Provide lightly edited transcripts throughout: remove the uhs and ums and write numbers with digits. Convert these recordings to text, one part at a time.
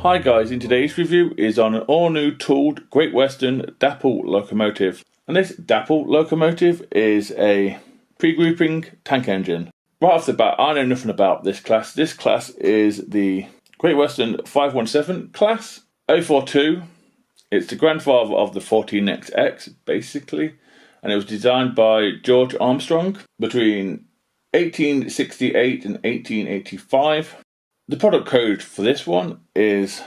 Hi guys, in today's review is on an all-new tooled Great Western Dapol locomotive. And this Dapol locomotive is a pre-grouping tank engine. Right off the bat, I know nothing about this class. This class is the Great Western 517 class, 042. It's the grandfather of the 14XX, basically. And it was designed by George Armstrong between 1868 and 1885. The product code for this one is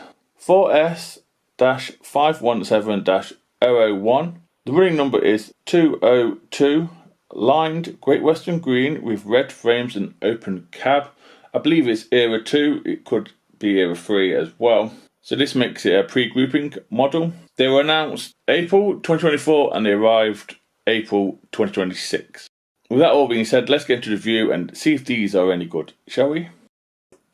4S-517-001. The running number is 202, lined Great Western green with red frames and open cab. I believe it's era 2, it could be era 3 as well. So this makes it a pre-grouping model. They were announced April 2024 and they arrived April 2026. With that all being said, let's get into the review and see if these are any good, shall we?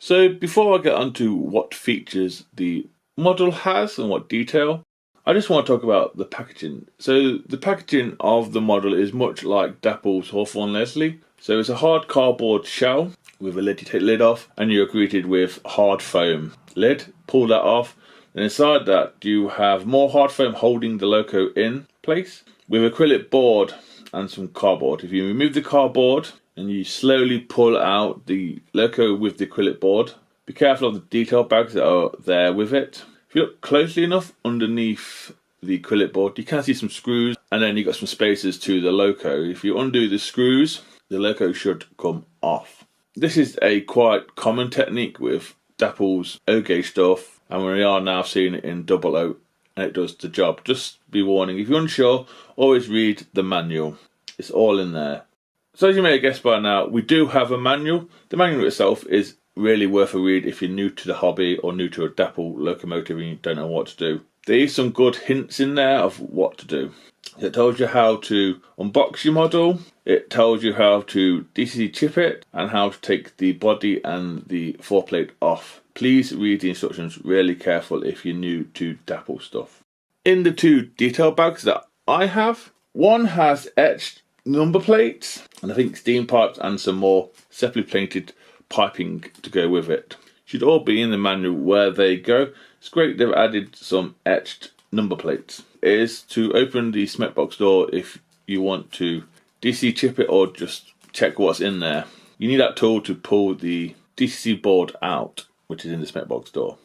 So before I get onto what features the model has and what detail, I just want to talk about the packaging. So the packaging of the model is much like Dapol's Hawthorne Leslie. So it's a hard cardboard shell with a lid. You take the lid off and you're greeted with hard foam lid. Pull that off, and inside that you have more hard foam holding the loco in place with acrylic board and some cardboard. If you remove the cardboard and you slowly pull out the loco with the acrylic board, be careful of the detail bags that are there with it. If you look closely enough underneath the acrylic board, you can see some screws, and then you've got some spacers to the loco. If you undo the screws, the loco should come off. This is a quite common technique with Dapol's O-gauge stuff, and we are now seeing it in 00, and it does the job. Just be warning, if you're unsure, always read the manual. It's all in there. So as you may have guessed by now, we do have a manual. The manual itself is really worth a read if you're new to the hobby or new to a Dapol locomotive and you don't know what to do. There is some good hints in there of what to do. It tells you how to unbox your model. It tells you how to DC chip it and how to take the body and the foreplate off. Please read the instructions really careful if you're new to Dapol stuff. In the two detail bags that I have, one has etched number plates, and I think steam pipes and some more separately painted piping to go with it. Should all be in the manual where they go. It's great they've added some etched number plates. It is to open the cement box door if you want to DC chip it or just check what's in there. You need that tool to pull the DCC board out, which is in the cement box door.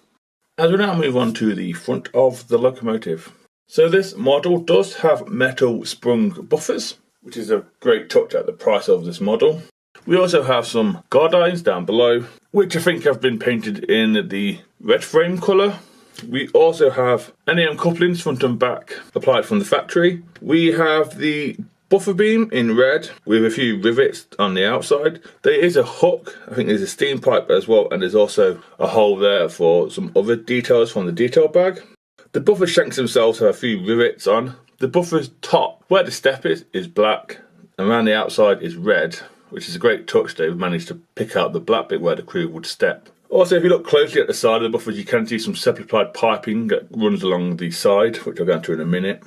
As we now move on to the front of the locomotive. So this model does have metal sprung buffers, which is a great touch at the price of this model. We also have some guard irons down below, which I think have been painted in the red frame colour. We also have NAM couplings front and back applied from the factory. We have the buffer beam in red with a few rivets on the outside. There is a hook, I think there's a steam pipe as well, and there's also a hole there for some other details from the detail bag. The buffer shanks themselves have a few rivets on. The buffer's top, where the step is black, and around the outside is red, which is a great touch. They've managed to pick out the black bit where the crew would step. Also, if you look closely at the side of the buffers, you can see some separately applied piping that runs along the side, which I'll go into in a minute.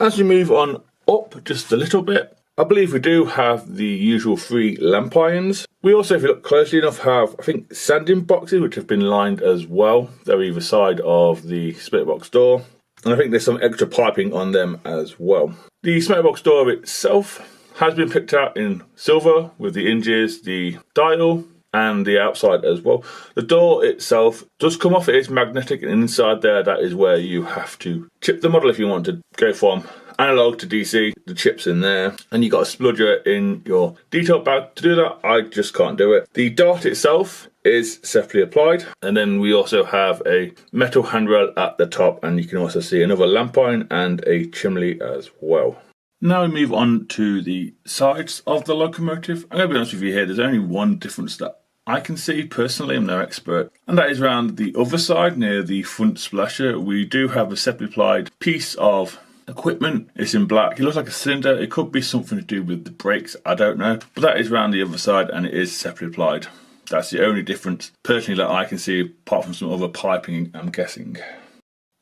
As we move on up just a little bit, I believe we do have the usual 3 lamp irons. We also, if you look closely enough, have, I think, sanding boxes which have been lined as well. They're either side of the split box door. And I think there's some extra piping on them as well. The split box door itself has been picked out in silver with the hinges, the dial, and the outside as well. The door itself does come off. It is magnetic, and inside there, that is where you have to chip the model if you want to go from analog to DC. The chip's in there, and you got a spludger in your detail bag. To do that, I just can't do it. The dart itself is separately applied, and then we also have a metal handrail at the top, and you can also see another lamp iron and a chimney as well. Now we move on to the sides of the locomotive. I'm going to be honest with you here, there's only one difference that I can see personally. I'm no expert, and that is around the other side near the front splasher. We do have a separately applied piece of equipment. It's in black. It looks like a cylinder. It could be something to do with the brakes, I don't know, but that is around the other side and it is separately applied. That's the only difference personally that I can see, apart from some other piping, I'm guessing.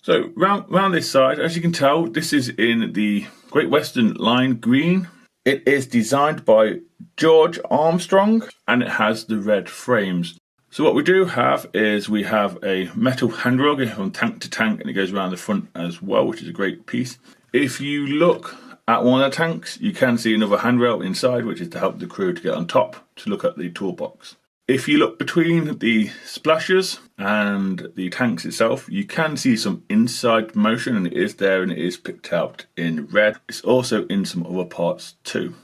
So round this side, as you can tell, this is in the Great Western line green. It is designed by George Armstrong and it has the red frames. So what we do have is we have a metal handrail going from tank to tank, and it goes around the front as well, which is a great piece. If you look at one of the tanks, you can see another handrail inside, which is to help the crew to get on top to look at the toolbox. If you look between the splashers and the tanks itself, you can see some inside motion, and it is there and it is picked out in red. It's also in some other parts too.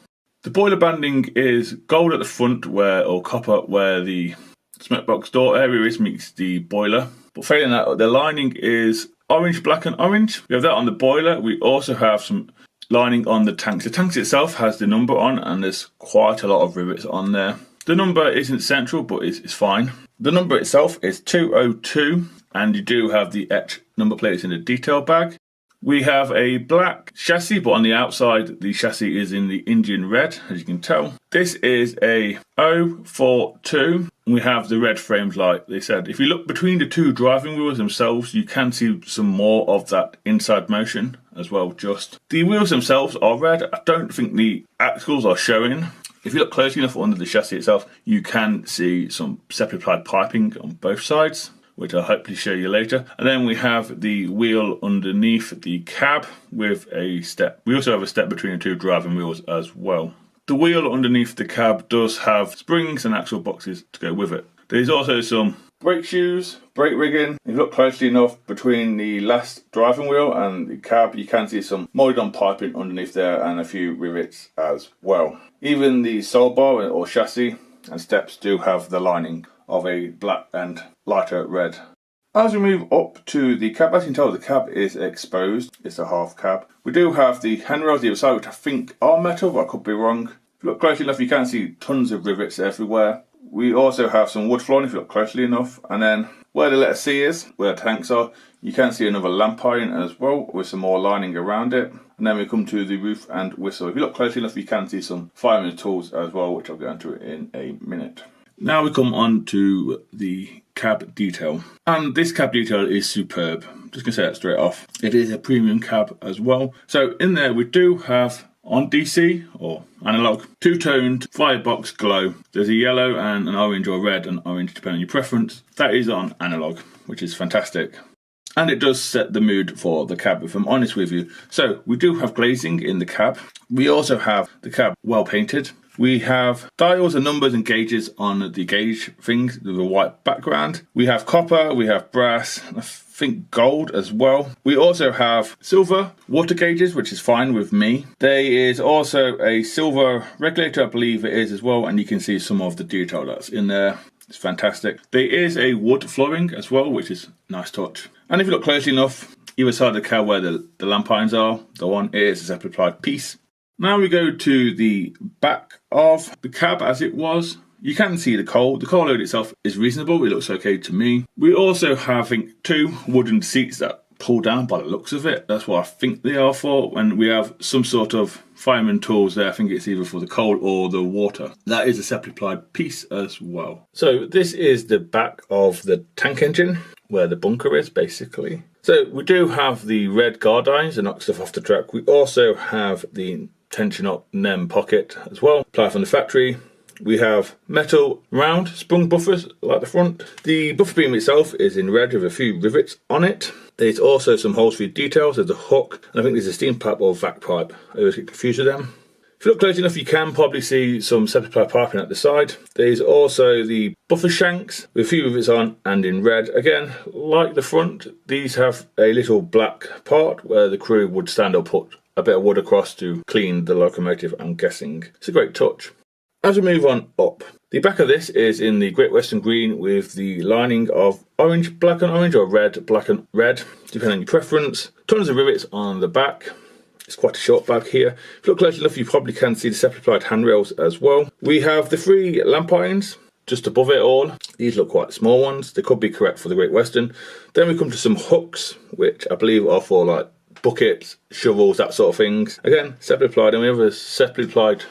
The boiler banding is gold at the front or copper where the smoke box door area is meets the boiler. But failing that, the lining is orange, black and orange. We have that on the boiler. We also have some lining on the tanks. The tanks itself has the number on, and there's quite a lot of rivets on there. The number isn't central, but it's fine. The number itself is 202, and you do have the etched number plates in the detail bag. We have a black chassis, but on the outside, the chassis is in the Indian red, as you can tell. This is a 042. We have the red frames, like they said. If you look between the two driving wheels themselves, you can see some more of that inside motion as well. Just the wheels themselves are red. I don't think the axles are showing. If you look closely enough under the chassis itself, you can see some separately applied piping on both sides, which I'll hopefully show you later. And then we have the wheel underneath the cab with a step. We also have a step between the two driving wheels as well. The wheel underneath the cab does have springs and axle boxes to go with it. There's also some brake shoes, brake rigging. If you look closely enough between the last driving wheel and the cab, you can see some molded on piping underneath there and a few rivets as well. Even the sole bar or chassis and steps do have the lining of a black and lighter red. As we move up to the cab, as you can tell, the cab is exposed. It's a half cab. We do have the handrails the other side, which I think are metal, but I could be wrong. If you look closely enough, you can see tons of rivets everywhere. We also have some wood flooring if you look closely enough. And then where the letter C is, where the tanks are, you can see another lamp iron as well with some more lining around it. And then we come to the roof and whistle. If you look closely enough, you can see some fireman's tools as well, which I'll go into in a minute. Now we come on to the cab detail. And this cab detail is superb. Just going to say that straight off. It is a premium cab as well. So in there we do have, on DC or analog, two-toned firebox glow. There's a yellow and an orange or red and orange depending on your preference. That is on analog, which is fantastic. And it does set the mood for the cab, if I'm honest with you. So we do have glazing in the cab. We also have the cab well painted. We have dials and numbers and gauges on the gauge things with a white background. We have copper, we have brass, I think gold as well. We also have silver water gauges, which is fine with me. There is also a silver regulator, I believe it is as well, and you can see some of the detail that's in there. It's fantastic. There is a wood flooring as well, which is a nice touch. And if you look closely enough, either side of the cab where the lamp irons are, the one is a separately applied piece. Now we go to the back of the cab as it was. You can see the coal. The coal load itself is reasonable. It looks okay to me. We also have, I think, two wooden seats that pull down by the looks of it. That's what I think they are for. And we have some sort of fireman tools there. I think it's either for the coal or the water. That is a separately applied piece as well. So this is the back of the tank engine, where the bunker is basically. So we do have the red guard irons to knock stuff off the track. We also have the tension up NEM pocket as well, applied from the factory. We have metal round sprung buffers like the front. The buffer beam itself is in red with a few rivets on it. There's also some holes for details. There's a hook, and I think there's a steam pipe or vac pipe. I always get confused with them. If you look close enough, you can probably see some separately applied piping at the side. There's also the buffer shanks with a few rivets on and in red. Again, like the front, these have a little black part where the crew would stand or put a bit of wood across to clean the locomotive, I'm guessing. It's a great touch. As we move on up, the back of this is in the Great Western Green with the lining of orange, black and orange, or red, black and red, depending on your preference. Tons of rivets on the back. It's quite a short back here. If you look close enough, you probably can see the separately applied handrails as well. We have the three lamp irons just above it all. These look quite small ones. They could be correct for the Great Western. Then we come to some hooks, which I believe are for like buckets, shovels, that sort of things. Again, separately applied, and we have a separately applied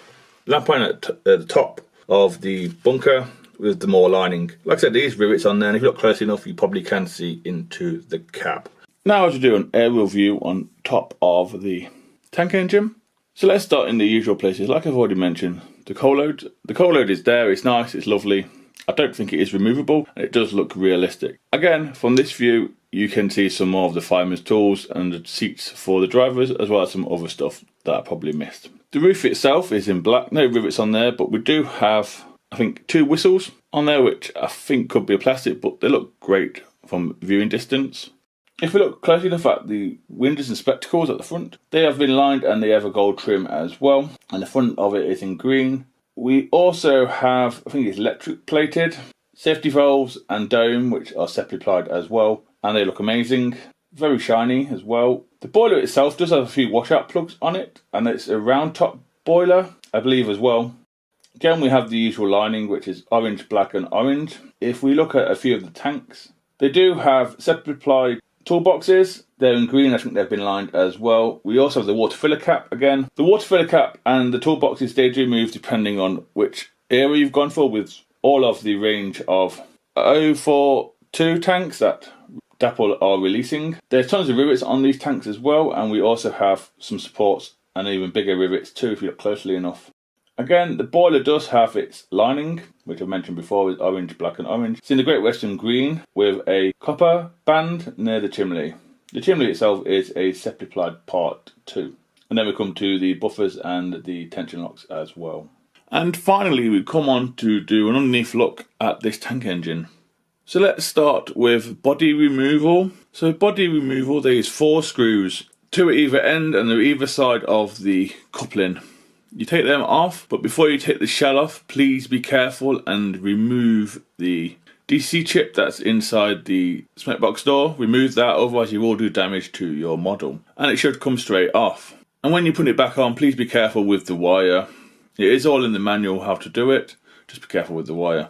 lamp iron at the top of the bunker with the more lining. Like I said, these rivets on there, and if you look close enough, you probably can see into the cab. Now as we do an aerial view on top of the tank engine. So let's start in the usual places. Like I've already mentioned, the coal load. The coal load is there, it's nice, it's lovely. I don't think it is removable, and it does look realistic. Again, from this view, you can see some more of the fireman's tools and the seats for the drivers, as well as some other stuff that I probably missed. The roof itself is in black, no rivets on there, but we do have, I think, 2 whistles on there, which I think could be a plastic, but they look great from viewing distance. If we look closely enough at the windows and spectacles at the front, they have been lined and they have a gold trim as well, and the front of it is in green. We also have, I think it's electric plated, safety valves and dome, which are separately applied as well, and they look amazing. Very shiny as well. The boiler itself does have a few washout plugs on it, and it's a round top boiler, I believe, as well. Again, we have the usual lining, which is orange, black and orange. If we look at a few of the tanks, they do have separately applied toolboxes. They're in green, I think they've been lined as well. We also have the water filler cap again. The water filler cap and the toolboxes, they do move depending on which area you've gone for, with all of the range of 042 tanks that Dapol are releasing. There's tons of rivets on these tanks as well, and we also have some supports and even bigger rivets too if you look closely enough. Again, the boiler does have its lining, which I've mentioned before, is orange, black and orange. It's in the Great Western green with a copper band near the chimney. The chimney itself is a separately applied part too. And then we come to the buffers and the tension locks as well. And finally, we come on to do an underneath look at this tank engine. So let's start with body removal. So body removal, there is 4 screws, 2 at either end and they're either side of the coupling. You take them off, but before you take the shell off, please be careful and remove the DC chip that's inside the cement box door. Remove that, otherwise you will do damage to your model. And it should come straight off. And when you put it back on, please be careful with the wire. It is all in the manual how to do it, just be careful with the wire.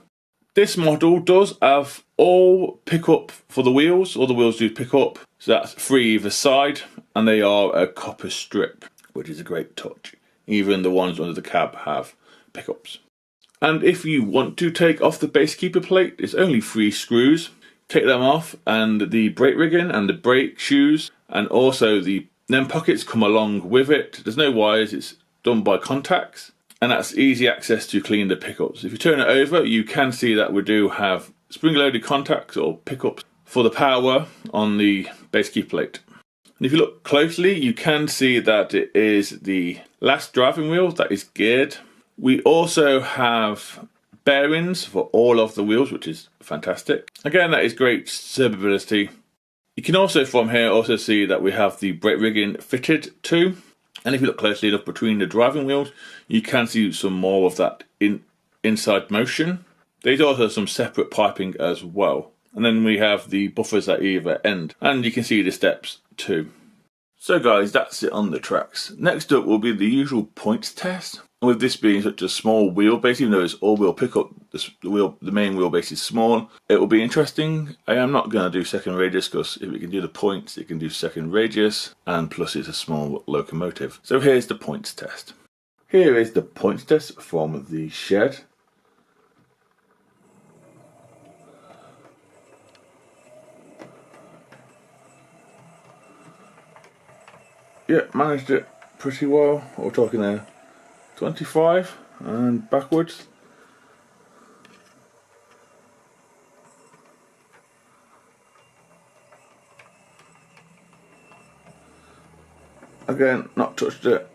This model does have all pickup for the wheels. All the wheels do pick up, so that's 3 either side, and they are a copper strip, which is a great touch. Even the ones under the cab have pickups. And if you want to take off the base keeper plate, it's only 3 screws. Take them off, and the brake rigging and the brake shoes, and also the them pockets come along with it. There's no wires, it's done by contacts. And that's easy access to clean the pickups. If you turn it over, you can see that we do have spring-loaded contacts or pickups for the power on the base key plate. And if you look closely, you can see that it is the last driving wheel that is geared. We also have bearings for all of the wheels, which is fantastic. Again, that is great serviceability. You can also from here also see that we have the brake rigging fitted too. And if you look closely enough between the driving wheels, you can see some more of that inside motion. There's also some separate piping as well. And then we have the buffers at either end. And you can see the steps too. So guys, that's it on the tracks. Next up will be the usual points test. And with this being such a small wheelbase, even though it's all-wheel pickup, the main wheelbase is small, it will be interesting. I am not going to do second radius because if it can do the points, it can do second radius, and plus it's a small locomotive. So here's the points test. Here is the points test from the shed. Yeah, managed it pretty well. What we're talking there, 25 and backwards. Again, not touched it.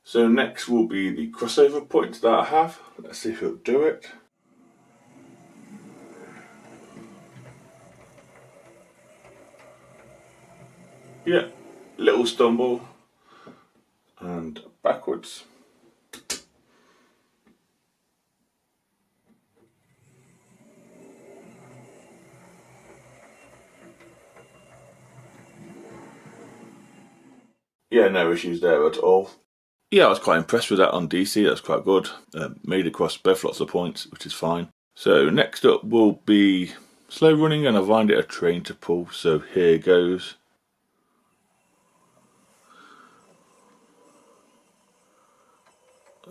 So next will be the crossover points that I have. Let's see if it'll do it. Yeah, little stumble and backwards. Yeah, no issues there at all. Yeah, I was quite impressed with that on DC, that's quite good. Made across both lots of points, which is fine. So next up will be slow running, and I find it a train to pull, so here goes.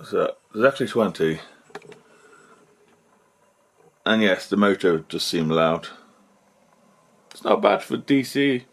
So there's actually 20. And yes, the motor does seem loud. It's not bad for DC.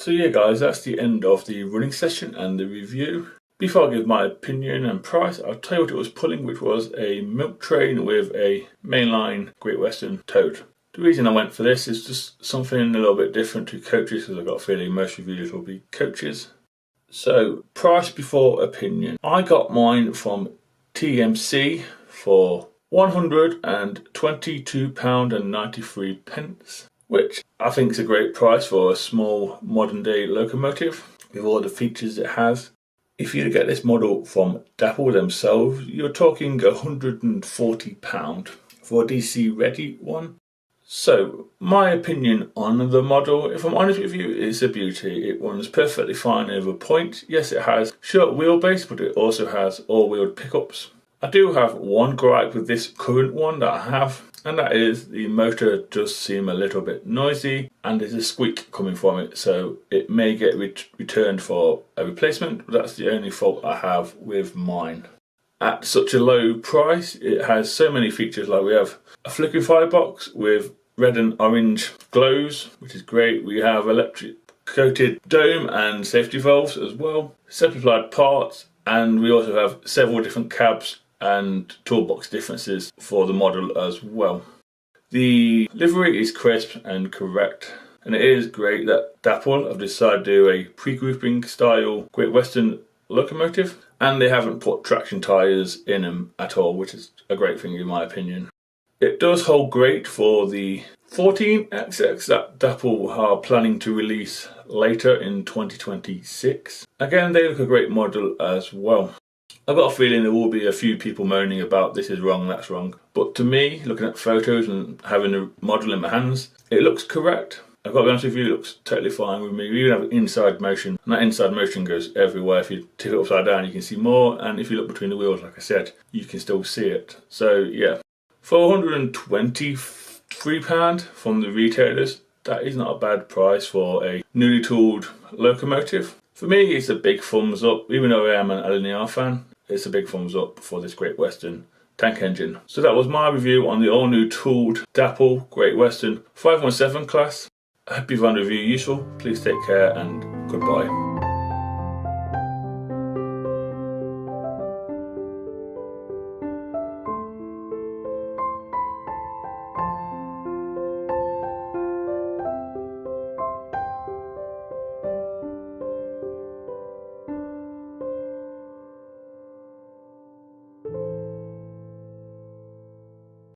So yeah guys, that's the end of the running session and the review. Before I give my opinion and price, I'll tell you what it was pulling, which was a milk train with a mainline Great Western towed. The reason I went for this is just something a little bit different to coaches, because I've got a feeling most reviews will be coaches. So, price before opinion. I got mine from TMC for £122.93, which I think is a great price for a small modern day locomotive with all the features it has. If you get this model from Dapol themselves, you're talking £140 for a DC ready one. So, my opinion on the model, if I'm honest with you, is a beauty. It runs perfectly fine over point. Yes, it has short wheelbase, but it also has all-wheeled pickups. I do have one gripe with this current one that I have, and that is the motor does seem a little bit noisy and there's a squeak coming from it, so it may get returned for a replacement, but that's the only fault I have with mine. At such a low price, it has so many features, like we have a flickering firebox with red and orange glows, which is great. We have electric coated dome and safety valves as well, simplified parts, and we also have several different cabs and toolbox differences for the model as well. The livery is crisp and correct, and it is great that Dapol have decided to do a pre-grouping style Great Western locomotive, and they haven't put traction tyres in them at all, which is a great thing in my opinion. It does hold great for the 14XX that Dapol are planning to release later in 2026. Again, they look a great model as well. I've got a feeling there will be a few people moaning about this is wrong, that's wrong. But to me, looking at photos and having the model in my hands, it looks correct. I've got to be honest with you, it looks totally fine with me. We even have inside motion, and that inside motion goes everywhere. If you tip it upside down, you can see more, and if you look between the wheels, like I said, you can still see it. So yeah, £423 from the retailers, that is not a bad price for a newly tooled locomotive. For me, it's a big thumbs up, even though I am an LNER fan. It's a big thumbs up for this Great Western tank engine. So that was my review on the all new tooled Dapol Great Western 517 class. I hope you found the review useful. Please take care and goodbye.